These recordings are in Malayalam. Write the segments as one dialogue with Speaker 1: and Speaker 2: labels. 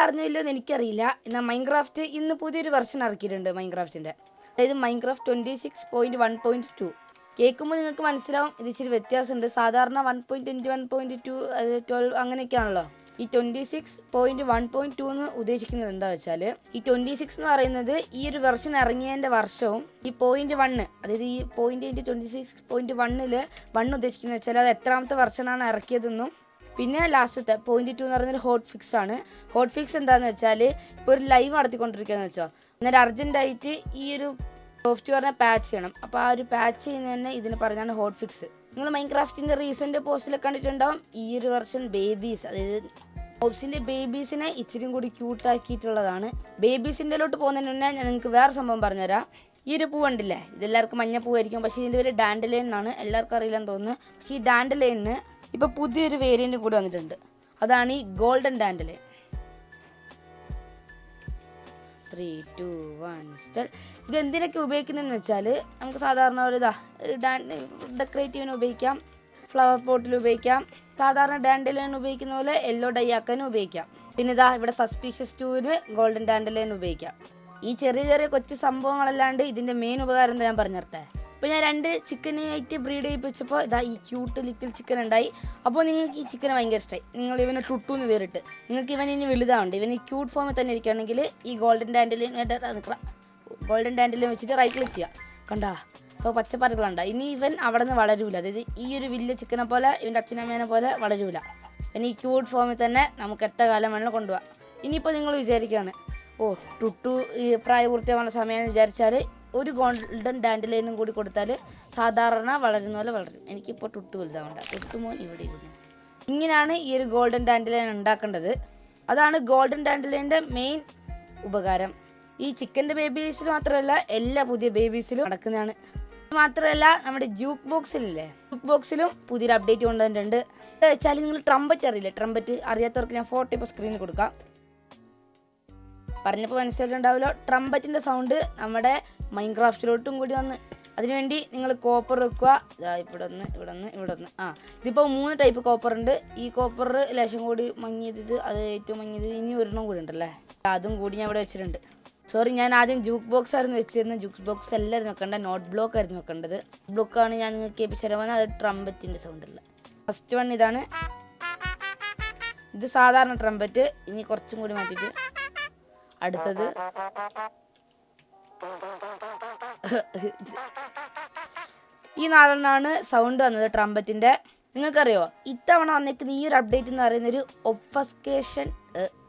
Speaker 1: അറിഞ്ഞില്ലോ എന്ന് എനിക്കറിയില്ല. എന്നാൽ മൈൻക്രാഫ്റ്റ് ഇന്ന് പുതിയൊരു വെർഷൻ ഇറക്കിയിട്ടുണ്ട് മൈൻക്രാഫ്റ്റിൻ്റെ. അതായത് മൈൻക്രാഫ്റ്റ് 26.1.2. കേൾക്കുമ്പോൾ നിങ്ങൾക്ക് മനസ്സിലാവും ഇത് ഇച്ചിരി വ്യത്യാസമുണ്ട്. സാധാരണ 1.21.2 12 അങ്ങനെയൊക്കെയാണല്ലോ. ഈ 26.1.2 എന്ന് ഉദ്ദേശിക്കുന്നത് എന്താ വെച്ചാൽ, ഈ 26 എന്ന് പറയുന്നത് ഈ ഒരു വെർഷൻ ഇറങ്ങിയതിൻ്റെ വർഷവും ഈ 0.1, അതായത് ഈ 1 ഉദ്ദേശിക്കുന്നത് വെച്ചാൽ അത് എത്രാമത്തെ വെർഷനാണ് ഇറക്കിയതെന്നും, പിന്നെ ലാസ്റ്റത്തെ 0.2 എന്ന് പറയുന്നത് ഹോട്ട് ഫിക്സ് ആണ്. ഹോട്ട് ഫിക്സ് എന്താണെന്ന് വെച്ചാൽ, ഇപ്പോൾ ഒരു ലൈവ് നടത്തിക്കൊണ്ടിരിക്കുകയെന്ന് വെച്ചോ, അന്നേരം അർജൻറ്റായിട്ട് ഈ ഒരു സോഫ്റ്റ്വെയറിനെ പാച്ച് ചെയ്യണം. അപ്പോൾ ആ ഒരു പാച്ച് ചെയ്യുന്നത് തന്നെ ഇതിന് പറയുന്നതാണ് ഹോട്ട് ഫിക്സ്. നിങ്ങൾ മൈൻക്രാഫ്റ്റിൻ്റെ റീസെൻ്റ് പോസ്റ്റിൽ കണ്ടിട്ടുണ്ടാവും ഈ ഒരു വെർഷൻ ബേബീസ്, അതായത് മോബ്സിൻ്റെ ബേബീസിനെ ഇച്ചിരി കൂടി ക്യൂട്ടാക്കിയിട്ടുള്ളതാണ്. ബേബീസിൻ്റെലോട്ട് പോകുന്നതിന് മുന്നേ ഞാൻ നിങ്ങൾക്ക് വേറെ സംഭവം പറഞ്ഞുതരാം. ഈ ഒരു പൂ കണ്ടില്ലേ, ഇതെല്ലാവർക്കും മഞ്ഞപ്പൂവായിരിക്കും, പക്ഷേ ഇതിൻ്റെ പേര് ഡാൻഡലൈൻ എന്നാണ്. എല്ലാവർക്കും അറിയില്ലെന്ന് തോന്നുന്നു. പക്ഷേ ഈ ഡാൻഡലൈനിന് ഇപ്പോൾ പുതിയൊരു വേരിയൻറ്റ് കൂടി വന്നിട്ടുണ്ട്. അതാണ് ഈ ഗോൾഡൻ ഡാൻഡലൈൻ. 3, 2, 1 സ്റ്റാർട്ട്. ഇത് എന്തിനൊക്കെ ഉപയോഗിക്കുന്നതെന്ന് വെച്ചാൽ, നമുക്ക് സാധാരണ ഒരു ഡെക്കറേറ്റീവിന് ഉപയോഗിക്കാം, ഫ്ലവർ പോട്ടിൽ ഉപയോഗിക്കാം, സാധാരണ ഡാൻഡലൈൻ ഉപയോഗിക്കുന്ന പോലെ യെല്ലോ ഡൈ ആക്കാനും ഉപയോഗിക്കാം. പിന്നെ ഇവിടെ സസ്പീഷ്യസ് 2-ന് ഗോൾഡൻ ഡാൻഡലൈൻ ഉപയോഗിക്കാം. ഈ ചെറിയ ചെറിയ കൊച്ചു സംഭവങ്ങളല്ലാണ്ട് ഇതിൻ്റെ മെയിൻ ഉപകാരം എന്താ ഞാൻ പറഞ്ഞിരട്ടെ. ഇപ്പോൾ ഞാൻ 2 ചിക്കനായിട്ട് ബ്രീഡ് ചെയ്യിപ്പിച്ചപ്പോൾ ഈ ക്യൂട്ട് ലിറ്റിൽ ചിക്കൻ ഉണ്ടായി. അപ്പോൾ നിങ്ങൾക്ക് ഈ ചിക്കനെ ഭയങ്കര ഇഷ്ടമായി. നിങ്ങൾ ഇവനെ ടുട്ടൂന്ന് പേരിട്ട്. നിങ്ങൾക്ക് ഇവൻ ഇനി വലുതാവുണ്ട്, ഇവൻ ഈ ക്യൂട്ട് ഫോമിൽ തന്നെ ഇരിക്കുകയാണെങ്കിൽ ഈ ഗോൾഡൻ ഡാൻഡലൈൻ വെച്ചിട്ട് റൈറ്റ് ക്ലിക്ക് ചെയ്യുക. കണ്ടാ, അപ്പോൾ പച്ചപ്പാറുകളുണ്ട്. ഇനി ഇവൻ അവിടെ നിന്ന് വളരൂല. അതായത് ഈ ഒരു വലിയ ചിക്കനെ പോലെ ഇവൻ്റെ അച്ഛനമ്മേനെ പോലെ വളരൂല. ഇനി ഈ ക്യൂട്ട് ഫോമിൽ തന്നെ നമുക്ക് എത്ര കാലം വേണം കൊണ്ടുപോകാം. ഇനിയിപ്പോൾ നിങ്ങൾ വിചാരിക്കുകയാണ്, ടുട്ടു ഈ പ്രായപൂർത്തിയാവാനുള്ള സമയമെന്ന് വിചാരിച്ചാൽ ഒരു ഗോൾഡൻ ഡാൻഡലൈനും കൂടി കൊടുത്താൽ സാധാരണ വളരുന്ന പോലെ വളരും. എനിക്കിപ്പോൾ ടുട്ടു വലുതാവണ്ട, ടുട്ടുമോൻ ഇവിടെ ഇരുന്നു. ഇങ്ങനെയാണ് ഈ ഒരു ഗോൾഡൻ ഡാൻഡലൈൻ ഉണ്ടാക്കേണ്ടത്. അതാണ് ഗോൾഡൻ ഡാൻഡലൈൻ്റെ മെയിൻ ഉപകാരം. ഈ ചിക്കൻ്റെ ബേബീസിൽ മാത്രമല്ല, എല്ലാ പുതിയ ബേബീസിലും നടക്കുന്നതാണ്. മാത്രമല്ല, നമ്മുടെ ജൂക്ക് ബോക്സിലും പുതിയൊരു അപ്ഡേറ്റ് കൊണ്ടുവന്നിട്ടുണ്ട്. എന്താ വെച്ചാൽ, നിങ്ങൾ ട്രംപറ്റ് അറിയില്ലേ? ട്രംപറ്റ് അറിയാത്തവർക്ക് ഞാൻ ഫോട്ടോ ഇപ്പോൾ സ്ക്രീനിൽ കൊടുക്കാം. പറഞ്ഞപ്പോൾ മനസ്സിലായിട്ടുണ്ടാവുമല്ലോ, ട്രംപറ്റിൻ്റെ സൗണ്ട് നമ്മുടെ മൈൻക്രാഫ്റ്റിലോട്ടും കൂടി വന്ന്. അതിനുവേണ്ടി നിങ്ങൾ കോപ്പർ വെക്കുക. ഇവിടെ ഒന്ന്. ഇതിപ്പോൾ 3 ടൈപ്പ് കോപ്പർ ഉണ്ട്. ഈ കോപ്പർ ലേശം കൂടി മങ്ങിയത്, അത് ഏറ്റവും മങ്ങിയത്, ഇനി ഒരെണ്ണം കൂടി ഉണ്ടല്ലേ, അതും കൂടി ഞാൻ ഇവിടെ വെച്ചിട്ടുണ്ട്. സോറി, ഞാൻ ആദ്യം ജൂക്ക് ബോക്സ് ആയിരുന്നു വെച്ചിരുന്നത്. ജൂക്ക് ബോക്സ് എല്ലാവരും വെക്കേണ്ടത്, നോട്ട് ബ്ലോക്ക് ആയിരുന്നു വെക്കേണ്ടത്. ബ്ലോക്കാണ് ഞാൻ നിങ്ങൾക്ക് കേൾപ്പിച്ചു തരാൻ. അത് ട്രംപറ്റിൻ്റെ സൗണ്ടല്ല. ഫസ്റ്റ് വൺ ഇതാണ്. ഇത് സാധാരണ ട്രംപറ്റ്. ഇനി കുറച്ചും കൂടി മാറ്റിയിട്ട് അടുത്തത്. ഈ 4 സൗണ്ട് വന്നത് ട്രംപറ്റിൻ്റെ. നിങ്ങൾക്കറിയോ, ഇത്തവണ വന്നേക്കുന്ന ഈ ഒരു അപ്ഡേറ്റ് എന്ന് പറയുന്നൊരു ഒബ്ഫസ്കേഷൻ.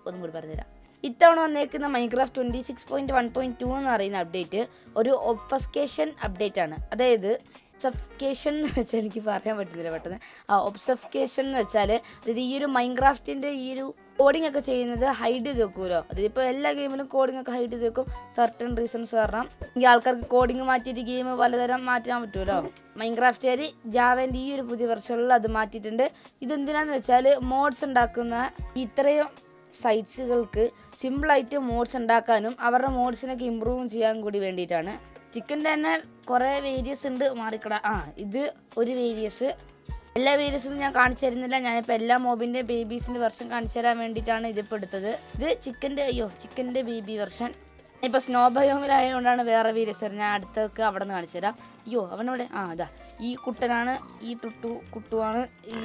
Speaker 1: ഒന്നും കൂടി പറഞ്ഞുതരാം. ഇത്തവണ വന്നേക്കുന്ന മൈൻക്രാഫ്റ്റ് 26.1.2 എന്ന് പറയുന്ന അപ്ഡേറ്റ് ഒരു ഒബ്ഫസ്കേഷൻ അപ്ഡേറ്റ് ആണ്. അതായത് ഒബ്സഫ്കേഷൻ എന്ന് വെച്ചാൽ എനിക്ക് പറയാൻ പറ്റുന്നില്ല പെട്ടെന്ന്. ഒബ്സഫ്കേഷൻ എന്ന് വെച്ചാൽ, അതായത് ഈ ഒരു മൈൻക്രാഫ്റ്റിൻ്റെ ഈ ഒരു കോഡിംഗ് ഒക്കെ ചെയ്യുന്നത് ഹൈഡ് ചെയ്ത് വെക്കുമല്ലോ. അതിപ്പോൾ എല്ലാ ഗെയിമിലും കോഡിംഗ് ഒക്കെ ഹൈഡ് ചെയ്ത് വെക്കും, സർട്ടൺ റീസൺസ് കാരണം. ഈ ആൾക്കാർക്ക് കോഡിംഗ് മാറ്റിയിട്ട് ഗെയിം പലതരം മാറ്റാൻ പറ്റുമല്ലോ. മൈൻക്രാഫ്റ്റുകാർ ജാവേൻ്റെ ഈ ഒരു പുതിയ വെർഷനിൽ അത് മാറ്റിയിട്ടുണ്ട്. ഇതെന്തിനാന്ന് വെച്ചാൽ, മോഡ്സ് ഉണ്ടാക്കുന്ന ഇത്രയും സൈറ്റ്സുകൾക്ക് സിമ്പിളായിട്ട് മോഡ്സ് ഉണ്ടാക്കാനും അവരുടെ മോഡ്സിനൊക്കെ ഇമ്പ്രൂവ് ചെയ്യാൻ കൂടി വേണ്ടിയിട്ടാണ്. ചിക്കൻ്റെ തന്നെ കുറേ വേരിയസ് ഉണ്ട്. ഇത് ഒരു വേരിയസ്. എല്ലാ വേരിയസും ഞാൻ കാണിച്ചു തരുന്നില്ല. ഞാനിപ്പോൾ എല്ലാ മോബിൻ്റെ ബേബീസിൻ്റെ വെർഷൻ കാണിച്ചു തരാൻ വേണ്ടിയിട്ടാണ് ഇതിപ്പോൾ എടുത്തത്. ഇത് ചിക്കൻ്റെ ബേബി വെർഷൻ. ഇപ്പോൾ സ്നോ ബയോമിലായതുകൊണ്ടാണ് വേറെ വേരിയസ്. ഞാൻ അടുത്തൊക്കെ അവിടെ നിന്ന് കാണിച്ചു തരാം. അവനവിടെ ഇതാ ഈ കുട്ടനാണ്, ഈ കുട്ടുവാണ് ഈ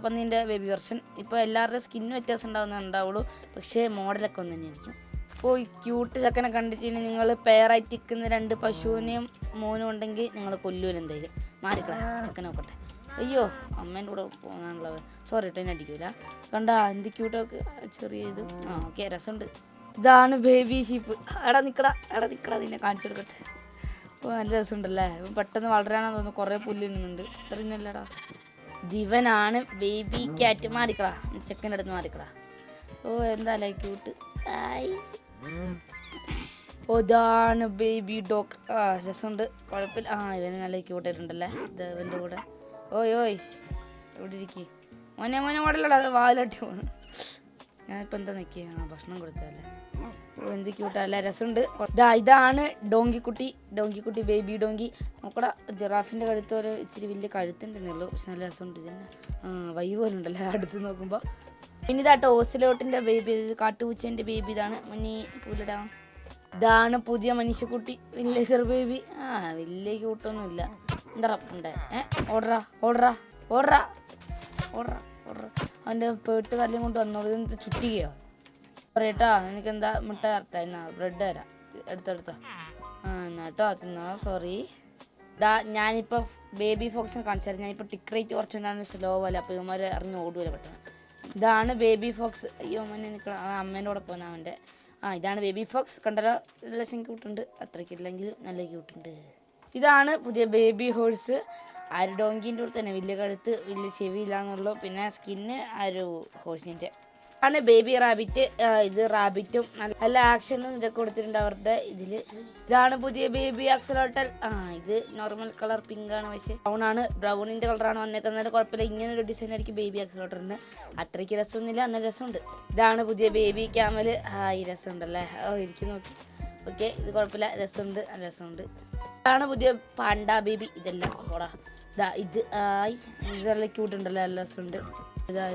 Speaker 1: പന്നീൻ്റെ ബേബി വെർഷൻ. ഇപ്പോൾ എല്ലാവരുടെയും സ്കിന്ന് വ്യത്യാസം ഉണ്ടാവുള്ളൂ, പക്ഷേ മോഡലൊക്കെ ഒന്ന് തന്നെയായിരിക്കും. അപ്പോൾ ഈ ക്യൂട്ട് ചക്കനെ കണ്ടിട്ടുണ്ടെങ്കിൽ നിങ്ങൾ പെയറായിട്ട് ഇരിക്കുന്ന 2 പശുവിനെയും മോനും ഉണ്ടെങ്കിൽ നിങ്ങൾ കൊല്ലൂല എന്തായാലും. മാറിക്കളാം, ചക്കനെ നോക്കട്ടെ. അയ്യോ, അമ്മേൻ്റെ കൂടെ പോകാനുള്ളവ. സോറി കേട്ടോ, എന്നെ അടിക്കൂല. കണ്ടാ എന്ത് ക്യൂട്ടൊക്കെ ചെറിയ ഇത്. ഓക്കെ, രസമുണ്ട്. ഇതാണ് ബേബി ഷീപ്പ്. എടാ നിൽക്കടാ നിന്നെ കാണിച്ചു കൊടുക്കട്ടെ. നല്ല രസമുണ്ടല്ലേ. ഇപ്പം പെട്ടെന്ന് വളരാനാന്ന് തോന്നുന്നു. കുറേ പുല്ല് നിന്നുണ്ട്. ഇത്രയൊന്നുമല്ലടാ. ദിവനാണ് ബേബി ക്യാറ്റ്. മാറിക്കളാ, ചെക്കൻ്റെ അടുത്ത് മാറിക്കളാ. എന്താല്ലേ ക്യൂട്ട്. ഇതാണ് ബേബി ഡോഗ്. രസമുണ്ട്, കുഴപ്പമില്ല. ഇവന് നല്ല ക്യൂട്ടായിട്ടുണ്ടല്ലേ ഇവൻ്റെ കൂടെ. ഓയ് എവിടെ ഇരിക്കേ മോനെ മോഡലുള്ള അത് വാലോട്ടി പോകുന്നു. ഞാനിപ്പോൾ എന്താ നിൽക്കുക? ഭക്ഷണം കൊടുത്തല്ലേ. എന്ത് ക്യൂട്ടല്ലേ, രസമുണ്ട്. ഇതാണ് ഡോങ്കിക്കുട്ടി ബേബി ഡോങ്കി. നോക്കടാ, ജിറാഫിൻ്റെ കഴുത്ത് പോലെ ഇച്ചിരി വലിയ കഴുത്തുണ്ടെന്നുള്ളൂ, പക്ഷെ നല്ല രസമുണ്ട്. ഇതിന് വൈ പോലെ ഉണ്ടല്ലേ അടുത്ത് നോക്കുമ്പോൾ. പിന്നെ ഇതാട്ടോ ഓസിലോട്ടിൻ്റെ ബേബി, കാട്ടുപൂച്ചേൻ്റെ ബേബി. ഇതാണ് മുന്നീ പൂലിടാ. ഇതാണ് പുതിയ മനുഷ്യക്കുട്ടി, വില്ലേജർ ബേബി. വലിയ ക്യൂട്ടൊന്നുമില്ല. എന്താ ഉണ്ട്? ഓടറാ ഓടറാ ഓടറാ ഓടറാ ഓടറാ. അവൻ്റെ പേട്ട് കല്ലും കൊണ്ട് വന്നോളൂ. ഇത് ചുറ്റിക്കയോ പറയട്ടാ. എനിക്കെന്താ മുട്ട തരട്ടാ? എന്നാ ബ്രെഡ് തരാം, എടുത്തെടുത്താ. എന്നാട്ടോ തിന്നാ. സോറി. ഞാനിപ്പോൾ ബേബി ഫോക്സിനെ കാണിച്ചായിരുന്നു. ഞാനിപ്പോൾ ടിക്ക് റേറ്റ് കുറച്ചുകൊണ്ടാണ് സ്ലോ പോലെ, അപ്പോൾ ഇവന്മാർ അറിഞ്ഞ് ഓടുകയല്ല പെട്ടെന്ന്. ഇതാണ് ബേബി ഫോക്സ്. അയ്യോ മോനെ നിൽക്കണം, അമ്മേൻ്റെ കൂടെ പോകുന്ന അവൻ്റെ. ഇതാണ് ബേബി ഫോക്സ്. കണ്ടല്ലോ, ലക്ഷം ക്യൂട്ടുണ്ട്. അത്രയ്ക്കില്ലെങ്കിലും നല്ല ക്യൂട്ടുണ്ട്. ഇതാണ് പുതിയ ബേബി ഹോഴ്സ്. ഡോങ്കീൻ്റെ കൂടെ തന്നെ വലിയ കഴുത്ത്, വലിയ ചെവി ഇല്ലാന്നുള്ളൂ. പിന്നെ സ്കിന്ന് ഹോഴ്സിൻ്റെ ആണ്. Baby rabbit. ഇത് റാബിറ്റും നല്ല ആക്ഷനും ഇതൊക്കെ കൊടുത്തിട്ടുണ്ട് അവരുടെ ഇതിൽ. ഇതാണ് പുതിയ ബേബി ആക്സലോട്ടൽ. ഇത് നോർമൽ കളർ പിങ്ക് ആണ്, പക്ഷേ ബ്രൗൺ ആണ്. ബ്രൗണിൻ്റെ കളറാണ് വന്നേക്കുന്നത്. കുഴപ്പമില്ല, ഇങ്ങനെ ഒരു ഡിസൈൻ ആയിരിക്കും ബേബി ആക്സലോട്ടറിന്. അത്രയ്ക്ക് രസമൊന്നുമില്ല, എന്നാൽ രസമുണ്ട്. ഇതാണ് പുതിയ ബേബി ക്യാമൽ. ഈ രസമുണ്ടല്ലേ, ഇരിക്കും നോക്കി. ഓക്കെ, ഇത് കുഴപ്പമില്ല, രസമുണ്ട്, നല്ല രസമുണ്ട്. ഇതാണ് പുതിയ പാണ്ട ബേബി. ഇതെല്ലാം ഓടാ. ഇത് നല്ല ക്യൂട്ടുണ്ടല്ലോ, നല്ല രസമുണ്ട്. ഇതാ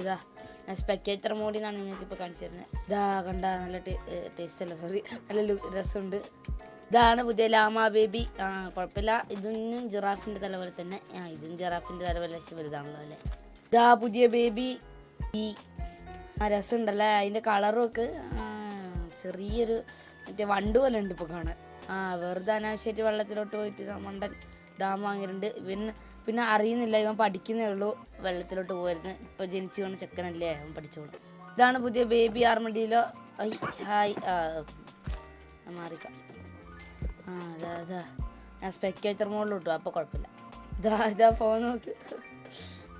Speaker 1: ഞാൻ സ്പെക്ടേറ്റർ മോഡിൽ നിന്നാണ് നിങ്ങൾക്കിപ്പോൾ കാണിച്ചു തരുന്നത്. കണ്ട നല്ല ടേസ്റ്റ് അല്ല, സോറി, നല്ല രസമുണ്ട്. ഇതാണ് പുതിയ ലാമ ബേബി. കുഴപ്പമില്ല, ഇതൊന്നും ജിറാഫിൻ്റെ തല പോലെ തന്നെ. ഇതും ജിറാഫിൻ്റെ തല പോലെ വലുതാണല്ലോ അല്ലേ. പുതിയ ബേബി. രസമുണ്ടല്ലേ, അതിൻ്റെ കളറും ഒക്കെ ചെറിയൊരു മറ്റേ വണ്ട് പോലെ ഉണ്ട് ഇപ്പോൾ കാണാൻ. വെറുതെ അനാവശ്യമായിട്ട് വെള്ളത്തിലോട്ട് പോയിട്ട് മണ്ടൻ ഡാം വാങ്ങിയിട്ടുണ്ട്. പിന്നെ അറിയുന്നില്ല, ഇവൻ പഠിക്കുന്നേ ഉള്ളൂ, വെള്ളത്തിലോട്ട് പോയിരുന്നു. ഇപ്പോൾ ജനിച്ചു കൊണ്ട് ചെക്കനല്ലേ, അവൻ പഠിച്ചോളൂ. ഇതാണ് പുതിയ ബേബി ആർമഡിയിലോ. ഹായ് മാറിക്കാം. അതാ ഞാൻ സ്പെക്ടേറ്റർ മോഡിലോട്ടു, അപ്പോൾ കുഴപ്പമില്ല. ഇതാ ഫോൺ നോക്ക്.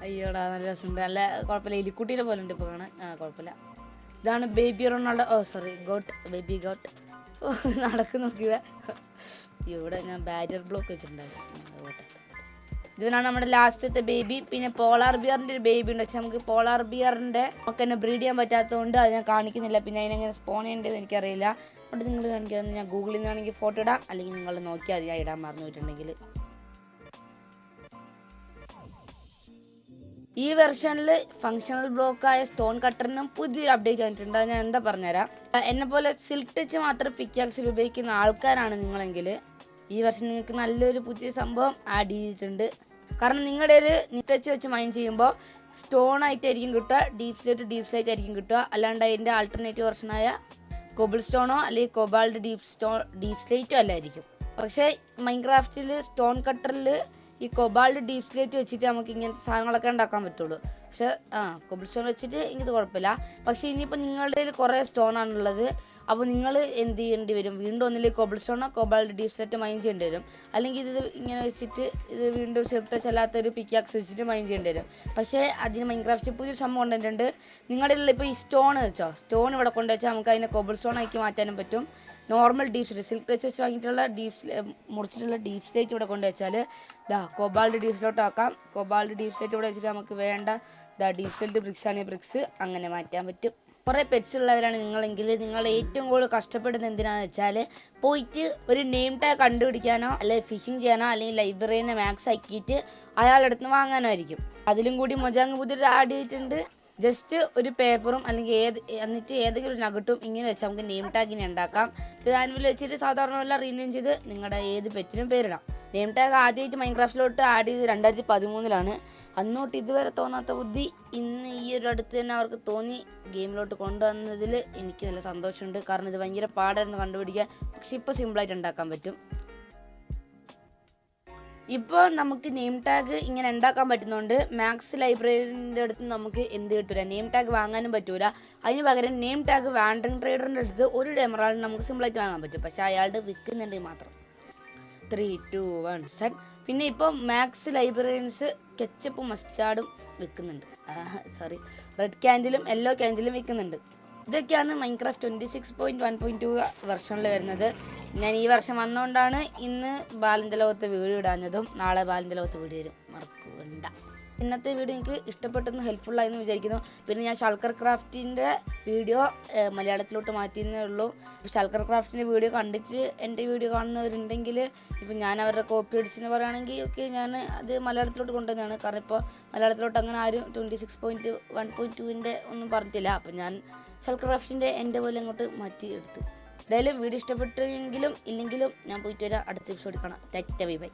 Speaker 1: അയ്യോടാ, നല്ല രസമുണ്ട്, നല്ല കുഴപ്പമില്ല. എലിക്കുട്ടീനെ പോലെ ഉണ്ട് ഇപ്പോൾ കാണാൻ. കുഴപ്പമില്ല. ഇതാണ് baby Ronaldo. Sorry, got, baby got. നടക്ക് നോക്കിയതാ. ഇവിടെ ഞാൻ ബാരിയർ ബ്ലോക്ക് വെച്ചിട്ടുണ്ടായിരുന്നു. ഇതിനാണ് നമ്മുടെ ലാസ്റ്റത്തെ ബേബി. പിന്നെ പോളാർ ബിയറിൻ്റെ ഒരു ബേബി ഉണ്ട്, പക്ഷെ നമുക്ക് പോളാർ ബിയറിൻ്റെ നമുക്ക് തന്നെ ബ്രീഡ് ചെയ്യാൻ പറ്റാത്തതുകൊണ്ട് അത് ഞാൻ കാണിക്കുന്നില്ല. പിന്നെ അതിനെങ്ങനെ സ്പോൺ ചെയ്യേണ്ടത് എനിക്കറിയില്ല. അതുകൊണ്ട് നിങ്ങൾ കാണിക്കാമെന്ന് ഞാൻ ഗൂഗിളിൽ നിന്നാണെങ്കിൽ ഫോട്ടോ ഇടാം, അല്ലെങ്കിൽ നിങ്ങൾ നോക്കിയാൽ അത് ഞാൻ ഇടാൻ മറന്നു പോയിട്ടുണ്ടെങ്കിൽ. ഈ വെർഷനിൽ ഫങ്ഷണൽ ബ്ലോക്കായ സ്റ്റോൺ കട്ടറിനും പുതിയൊരു അപ്ഡേറ്റ് വന്നിട്ടുണ്ട്. അത് ഞാൻ എന്താ പറഞ്ഞുതരാം. എന്നെ പോലെ സിൽക്ക് ടച്ച് മാത്രം പിക്കാക്സിൽ ഉപയോഗിക്കുന്ന ആൾക്കാരാണ് നിങ്ങളെങ്കിൽ ഈ വർഷം നിങ്ങൾക്ക് നല്ലൊരു പുതിയ സംഭവം ആഡ് ചെയ്തിട്ടുണ്ട്. കാരണം നിങ്ങളുടെ ഒരു ടച്ച് വെച്ച് മൈൻ ചെയ്യുമ്പോൾ സ്റ്റോൺ ആയിട്ടായിരിക്കും കിട്ടുക, ഡീപ് സ്ലൈറ്റ് ആയിരിക്കും കിട്ടുക. അല്ലാണ്ട് അതിൻ്റെ ആൾട്ടർനേറ്റീവ് വെർഷനായ കോബിൾ സ്റ്റോണോ അല്ലെങ്കിൽ കൊബാൾഡ് ഡീപ് സ്ലൈറ്റോ അല്ലായിരിക്കും. പക്ഷേ മൈൻക്രാഫ്റ്റിൽ സ്റ്റോൺ കട്ടറിൽ ഈ കൊബാൾഡ് ഡീപ് സ്ലേറ്റ് വെച്ചിട്ട് നമുക്ക് ഇങ്ങനത്തെ സാധനങ്ങളൊക്കെ ഉണ്ടാക്കാൻ പറ്റുള്ളൂ. പക്ഷേ കൊബിൾ സ്റ്റോൺ വെച്ചിട്ട് ഇത് കുഴപ്പമില്ല. പക്ഷേ ഇനിയിപ്പോൾ നിങ്ങളുടെ കയ്യിൽ കുറേ സ്റ്റോൺ ആണുള്ളത്, അപ്പോൾ നിങ്ങൾ എന്ത് ചെയ്യേണ്ടി വരും? വീണ്ടും ഒന്നിലേക്ക് കൊബിൾ സ്റ്റോണോ കൊബാൾഡ് ഡീപ് സ്ലേറ്റ് മൈൻ ചെയ്യേണ്ടി വരും. അല്ലെങ്കിൽ ഇത് ഇങ്ങനെ വെച്ചിട്ട് ഇത് വീണ്ടും സിൽക്ക് അല്ലാത്തൊരു പിക്കാക്സ് വെച്ചിട്ട് മൈൻ ചെയ്യേണ്ടി വരും. പക്ഷേ അതിന് മൈൻക്രാഫ്റ്റ് പുതിയൊരു സംഭവം കൊണ്ടുവന്നിട്ടുണ്ട്. നിങ്ങളുടെ കയ്യിൽ ഇപ്പോൾ ഈ സ്റ്റോൺ വെച്ചോ, സ്റ്റോൺ ഇവിടെ കൊണ്ടുവച്ചാൽ നമുക്ക് അതിനെ കൊബിൾ സ്റ്റോൺ ആക്കി മാറ്റാനും പറ്റും. Normal deep slate silk touch വെച്ച് വാങ്ങിയിട്ടുള്ള മുറിച്ചിട്ടുള്ള ഡീപ് സ്ലേറ്റ് ഇവിടെ കൊണ്ടുവച്ചാൽ കൊബാൾഡ് ഡീപ് സ്ലേറ്റ് ആക്കാം. കൊബാൾഡ് ഡീപ് സ്ലേറ്റ് ഇവിടെ വെച്ചിട്ട് നമുക്ക് വേണ്ട ഡീപ് സ്ലേറ്റ് ബ്രിക്സ് ആണെങ്കിൽ ബ്രിക്സ് അങ്ങനെ മാറ്റാൻ പറ്റും. കുറേ പെറ്റ്സ് ഉള്ളവരാണ് നിങ്ങളെങ്കിൽ നിങ്ങൾ ഏറ്റവും കൂടുതൽ കഷ്ടപ്പെടുന്നത് എന്തിനാണെന്ന് വെച്ചാൽ പോയിട്ട് ഒരു നെയിം ടാഗ് കണ്ടുപിടിക്കാനോ അല്ലെങ്കിൽ ഫിഷിങ് ചെയ്യാനോ അല്ലെങ്കിൽ ലൈബ്രറീനെ മാക്സ് ആക്കിയിട്ട് അയാളുടെ അടുത്ത് നിന്ന് വാങ്ങാനോ ആയിരിക്കും. അതിലും കൂടി മൊജാങ് പുതിയൊരു ആഡ് ചെയ്തിട്ടുണ്ട്. ജസ്റ്റ് ഒരു പേപ്പറും അല്ലെങ്കിൽ എന്നിട്ട് ഏതെങ്കിലും ഒരു നഗട്ടും ഇങ്ങനെ വെച്ച് നമുക്ക് നെയിം ടാഗിനെ ഉണ്ടാക്കാം. ഇത് ആനുവൽ വെച്ചിട്ട് സാധാരണ എല്ലാം റീനെയിം ചെയ്ത് നിങ്ങളുടെ ഏത് പെറ്റിനും പേരിടാം. നെയിം ടാഗ് ആദ്യമായിട്ട് മൈൻക്രാഫ്റ്റിലോട്ട് ആഡ് ചെയ്ത് 2013 അന്നോട്ട് ഇതുവരെ തോന്നാത്ത ബുദ്ധി ഇന്ന് ഈ ഒരു അടുത്ത് തന്നെ അവർക്ക് തോന്നി ഗെയിമിലോട്ട് കൊണ്ടുവന്നതിൽ എനിക്ക് നല്ല സന്തോഷമുണ്ട്. കാരണം ഇത് ഭയങ്കര പാടായിരുന്നു കണ്ടുപിടിക്കാൻ, പക്ഷെ ഇപ്പോൾ സിമ്പിളായിട്ട് ഉണ്ടാക്കാൻ പറ്റും. ഇപ്പോൾ നമുക്ക് നെയിം ടാഗ് ഇങ്ങനെ ഉണ്ടാക്കാൻ പറ്റുന്നതുകൊണ്ട് മാക്സ് ലൈബ്രറിൻ്റെ അടുത്ത് നമുക്ക് എന്ത് കിട്ടില്ല, നെയിം ടാഗ് വാങ്ങാനും പറ്റൂല. അതിന് പകരം നെയിം ടാഗ് വാൻഡറിങ് ട്രേഡറിൻ്റെ അടുത്ത് ഒരു ഡെമറാളിന് നമുക്ക് സിമ്പിളായിട്ട് വാങ്ങാൻ പറ്റും. പക്ഷേ അയാളുടെ വിൽക്കുന്നുണ്ടെങ്കിൽ മാത്രം. 3, 2, 1 സ്റ്റാർട്ട്. പിന്നെ ഇപ്പോൾ മാക്സ് ലൈബ്രറീൻസ് കെച്ചപ്പും മസ്റ്റാർഡും വിൽക്കുന്നുണ്ട്. റെഡ് ക്യാൻഡിലും യെല്ലോ ക്യാൻഡിലും വിൽക്കുന്നുണ്ട്. ഇതൊക്കെയാണ് മൈൻക്രാഫ്റ്റ് 26.1.2 വെർഷനിൽ വരുന്നത്. ഞാൻ ഈ വർഷം വന്നുകൊണ്ടാണ് ഇന്ന് ബാലിൻ്റെ ലോകത്ത് വീഡിയോ ഇടാഞ്ഞതും നാളെ ബാലിൻ്റെ ലോകത്ത് വീഡിയോ വരും, മറക്കണ്ട. ഇന്നത്തെ വീഡിയോ എനിക്ക് ഇഷ്ടപ്പെട്ടെന്ന് ഹെൽപ്ഫുള്ളായെന്ന് വിചാരിക്കുന്നു. പിന്നെ ഞാൻ ഷൾക്കർ ക്രാഫ്റ്റിൻ്റെ വീഡിയോ മലയാളത്തിലോട്ട് മാറ്റിയെന്നേ ഉള്ളൂ. ഷൾക്കർ ക്രാഫ്റ്റിൻ്റെ വീഡിയോ കണ്ടിട്ട് എൻ്റെ വീഡിയോ കാണുന്നവരുണ്ടെങ്കിൽ ഇപ്പം ഞാൻ അവരുടെ കോപ്പി അടിച്ചെന്ന് പറയുകയാണെങ്കിൽ ഓക്കെ, ഞാൻ അത് മലയാളത്തിലോട്ട് കൊണ്ടുവന്നതാണ്. കാരണം ഇപ്പോൾ മലയാളത്തിലോട്ട് അങ്ങനെ ആരും 26.1.2ൻ്റെ ഒന്നും പറഞ്ഞിട്ടില്ല. അപ്പം ഞാൻ ഷൾക്കർ ക്രാഫ്റ്റിൻ്റെ എൻ്റെ പോലെ അങ്ങോട്ട് മാറ്റി എടുത്തു. എന്തായാലും വീഡിയോ ഇഷ്ടപ്പെട്ടെങ്കിലും ഇല്ലെങ്കിലും ഞാൻ പോയിട്ട് വരാം. അടുത്ത എപ്പിസോഡിൽ കാണാം. Bye bye.